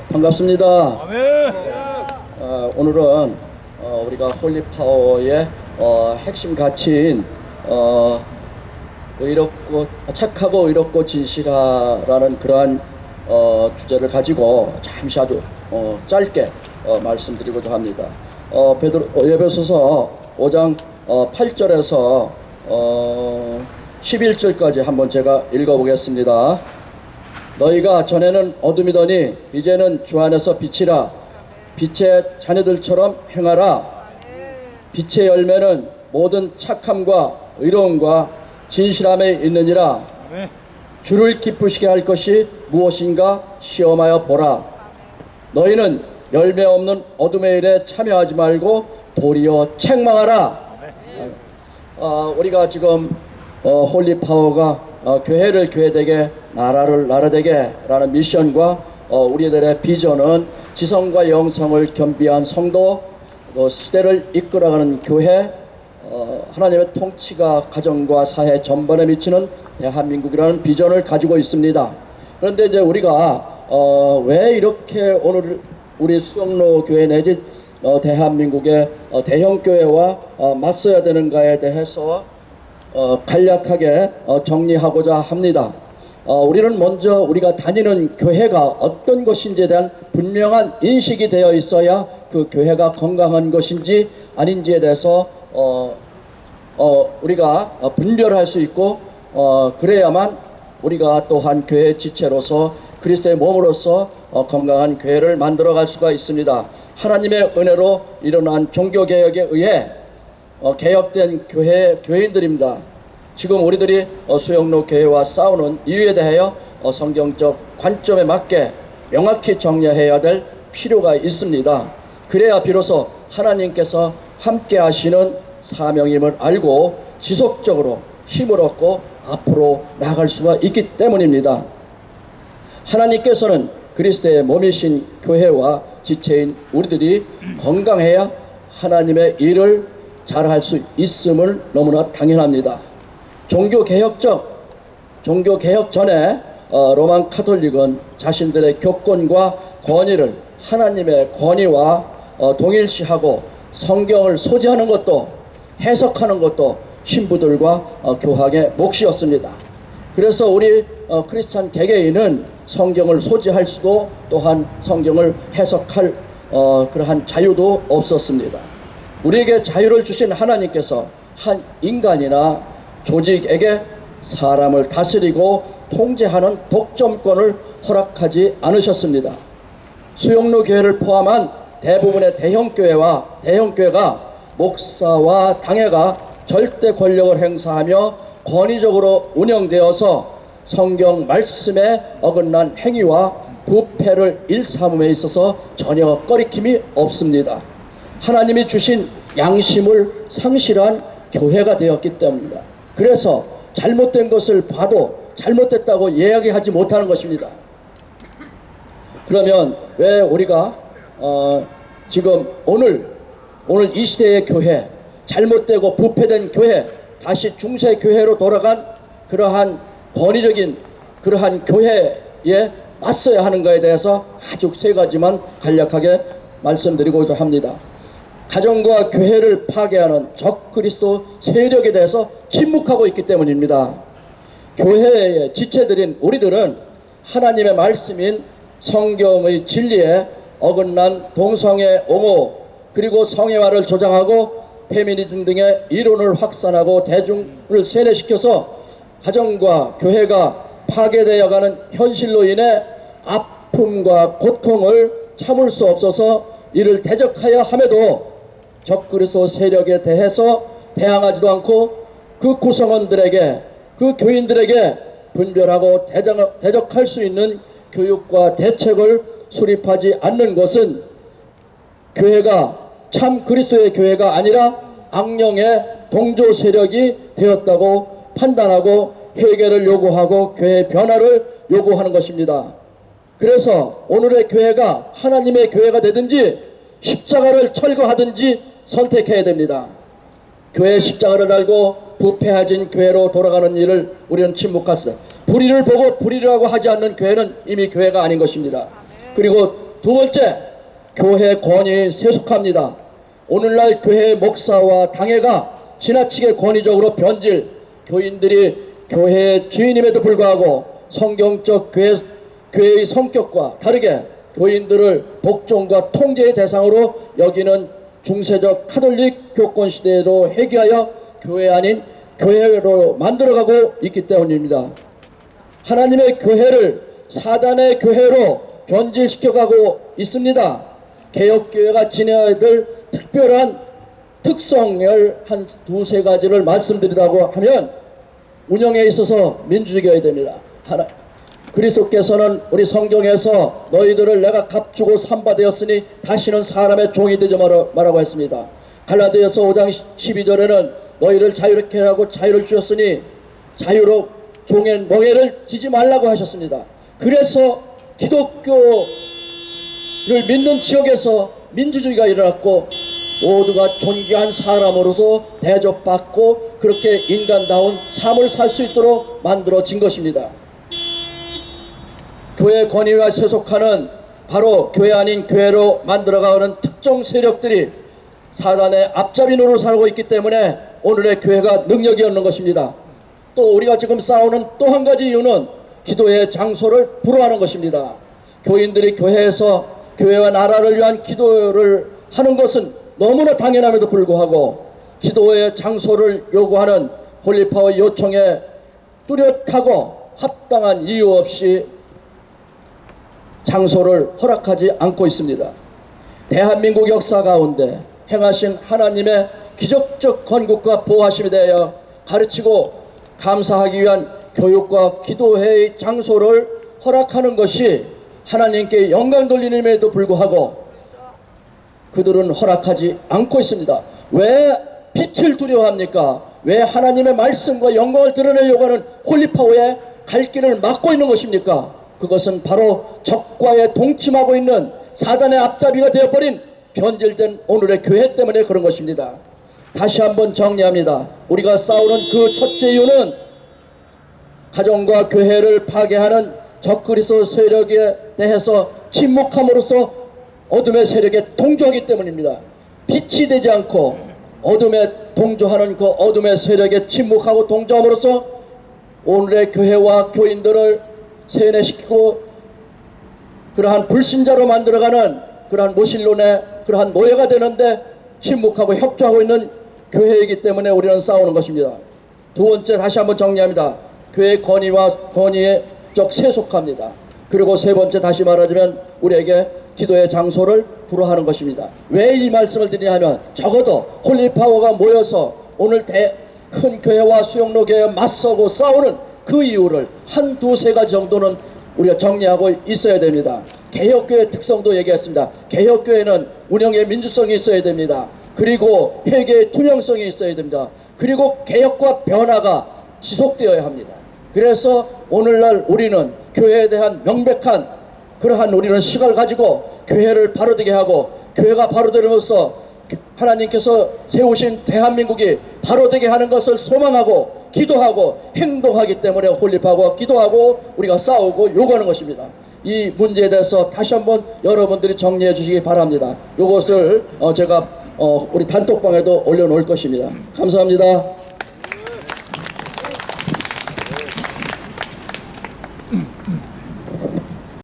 반갑습니다. 아멘. 오늘은 우리가 홀리파워의 핵심 가치인 의롭고 착하고 의롭고 진실하라는 그러한 주제를 가지고 잠시 아주 짧게 말씀드리고자 합니다. 에베소서 5장 8절에서 11절까지 한번 제가 읽어보겠습니다. 너희가 전에는 어둠이더니 이제는 주 안에서 빛이라. 빛의 자녀들처럼 행하라. 빛의 열매는 모든 착함과 의로움과 진실함에 있느니라. 주를 기쁘시게 할 것이 무엇인가 시험하여 보라. 너희는 열매 없는 어둠의 일에 참여하지 말고 도리어 책망하라. 우리가 지금 홀리파워가 교회를 교회되게 나라를 나라되게 라는 미션과 우리들의 비전은 지성과 영성을 겸비한 성도, 시대를 이끌어가는 교회, 하나님의 통치가 가정과 사회 전반에 미치는 대한민국이라는 비전을 가지고 있습니다. 그런데 이제 우리가 왜 이렇게 오늘 우리 수영로 교회 내지 대한민국의 대형 교회와 맞서야 되는가에 대해서 간략하게 정리하고자 합니다. 우리는 먼저 우리가 다니는 교회가 어떤 것인지에 대한 분명한 인식이 되어 있어야 그 교회가 건강한 것인지 아닌지에 대해서 우리가 분별할 수 있고 그래야만 우리가 또한 교회 지체로서 그리스도의 몸으로서 건강한 교회를 만들어갈 수가 있습니다. 하나님의 은혜로 일어난 종교개혁에 의해 개혁된 교회인들입니다. 지금 우리들이 수영로 교회와 싸우는 이유에 대하여 성경적 관점에 맞게 명확히 정리해야 될 필요가 있습니다. 그래야 비로소 하나님께서 함께 하시는 사명임을 알고 지속적으로 힘을 얻고 앞으로 나아갈 수가 있기 때문입니다. 하나님께서는 그리스도의 몸이신 교회와 지체인 우리들이 건강해야 하나님의 일을 잘할 수 있음을 너무나 당연합니다. 종교개혁 전에 로만 카톨릭은 자신들의 교권과 권위를 하나님의 권위와 동일시하고 성경을 소지하는 것도 해석하는 것도 신부들과 교학의 몫이었습니다. 그래서 우리 크리스찬 개개인은 성경을 소지할 수도 또한 성경을 해석할 그러한 자유도 없었습니다. 우리에게 자유를 주신 하나님께서 한 인간이나 조직에게 사람을 다스리고 통제하는 독점권을 허락하지 않으셨습니다. 수영로 교회를 포함한 대부분의 대형교회가 목사와 당회가 절대 권력을 행사하며 권위적으로 운영되어서 성경 말씀에 어긋난 행위와 부패를 일삼음에 있어서 전혀 꺼리낌이 없습니다. 하나님이 주신 양심을 상실한 교회가 되었기 때문입니다. 그래서 잘못된 것을 봐도 잘못됐다고 이야기하지 못하는 것입니다. 그러면 왜 우리가 지금 오늘 이 시대의 교회, 잘못되고 부패된 교회, 다시 중세 교회로 돌아간 그러한 권위적인 그러한 교회에 맞서야 하는가에 대해서 아주 세 가지만 간략하게 말씀드리고자 합니다. 가정과 교회를 파괴하는 적그리스도 세력에 대해서 침묵하고 있기 때문입니다. 교회의 지체들인 우리들은 하나님의 말씀인 성경의 진리에 어긋난 동성애 옹호 그리고 성애화를 조장하고 페미니즘 등의 이론을 확산하고 대중을 세뇌시켜서 가정과 교회가 파괴되어가는 현실로 인해 아픔과 고통을 참을 수 없어서 이를 대적하여 함에도 적그리스도 세력에 대해서 대항하지도 않고 그 구성원들에게 그 교인들에게 분별하고 대적할 수 있는 교육과 대책을 수립하지 않는 것은 교회가 참 그리스도의 교회가 아니라 악령의 동조 세력이 되었다고 판단하고 해결을 요구하고 교회 변화를 요구하는 것입니다. 그래서 오늘의 교회가 하나님의 교회가 되든지 십자가를 철거하든지 선택해야 됩니다. 교회 십자가를 달고 부패해진 교회로 돌아가는 일을 우리는 침묵했습니다. 불의를 보고 불의라고 하지 않는 교회는 이미 교회가 아닌 것입니다. 그리고 두 번째, 교회 권위 세속합니다. 오늘날 교회 목사와 당회가 지나치게 권위적으로 변질, 교인들이 교회의 주인임에도 불구하고 성경적 교회의 성격과 다르게 교인들을 복종과 통제의 대상으로 여기는 중세적 카톨릭 교권 시대에도 회귀하여 교회 아닌 교회로 만들어가고 있기 때문입니다. 하나님의 교회를 사단의 교회로 변질시켜가고 있습니다. 개혁교회가 지녀야 될 특별한 특성을 한 두세 가지를 말씀드리라고 하면, 운영에 있어서 민주주의가 됩니다. 그리스도께서는 우리 성경에서 너희들을 내가 값주고 삼바되었으니 다시는 사람의 종이 되지 말라고 했습니다. 갈라디아서 5장 12절에는 너희를 자유롭게 하고 자유를 주셨으니 자유로 종의 멍에를 지지 말라고 하셨습니다. 그래서 기독교를 믿는 지역에서 민주주의가 일어났고 모두가 존귀한 사람으로서 대접받고 그렇게 인간다운 삶을 살 수 있도록 만들어진 것입니다. 교회 권위와 세속화는 바로 교회 아닌 교회로 만들어가는 특정 세력들이 사단의 앞잡이 노릇을 살고 있기 때문에 오늘의 교회가 능력이 없는 것입니다. 또 우리가 지금 싸우는 또 한 가지 이유는 기도의 장소를 불허하는 것입니다. 교인들이 교회에서 교회와 나라를 위한 기도를 하는 것은 너무나 당연함에도 불구하고 기도의 장소를 요구하는 홀리파워 요청에 뚜렷하고 합당한 이유 없이 장소를 허락하지 않고 있습니다. 대한민국 역사 가운데 행하신 하나님의 기적적 건국과 보호하심에 대하여 가르치고 감사하기 위한 교육과 기도회의 장소를 허락하는 것이 하나님께 영광 돌리는에도 불구하고 그들은 허락하지 않고 있습니다. 왜 빛을 두려워합니까? 왜 하나님의 말씀과 영광을 드러내려고 하는 홀리파워의 갈 길을 막고 있는 것입니까? 그것은 바로 적과에 동침하고 있는 사단의 앞잡이가 되어버린 변질된 오늘의 교회 때문에 그런 것입니다. 다시 한번 정리합니다. 우리가 싸우는 그 첫째 이유는 가정과 교회를 파괴하는 적그리스도 세력에 대해서 침묵함으로써 어둠의 세력에 동조하기 때문입니다. 빛이 되지 않고 어둠에 동조하는 그 어둠의 세력에 침묵하고 동조함으로써 오늘의 교회와 교인들을 세뇌시키고 그러한 불신자로 만들어가는 그러한 모실론의 그러한 노예가 되는데 침묵하고 협조하고 있는 교회이기 때문에 우리는 싸우는 것입니다. 두 번째, 다시 한번 정리합니다. 교회의 권위적 세속화입니다. 그리고 세 번째, 다시 말하자면 우리에게 기도의 장소를 불허하는 것입니다. 왜 이 말씀을 드리냐 하면 적어도 홀리파워가 모여서 오늘 큰 교회와 수영로 교회에 맞서고 싸우는 그 이유를 한 두세 가지 정도는 우리가 정리하고 있어야 됩니다. 개혁교회 특성도 얘기했습니다. 개혁교회는 운영의 민주성이 있어야 됩니다. 그리고 회계의 투명성이 있어야 됩니다. 그리고 개혁과 변화가 지속되어야 합니다. 그래서 오늘날 우리는 교회에 대한 명백한 그러한 우리는 시각을 가지고 교회를 바로되게 하고 교회가 바로됨으로써 하나님께서 세우신 대한민국이 바로되게 하는 것을 소망하고 기도하고 행동하기 때문에 홀립하고 기도하고 우리가 싸우고 요구하는 것입니다. 이 문제에 대해서 다시 한번 여러분들이 정리해 주시기 바랍니다. 이것을 제가 우리 단톡방에도 올려놓을 것입니다. 감사합니다.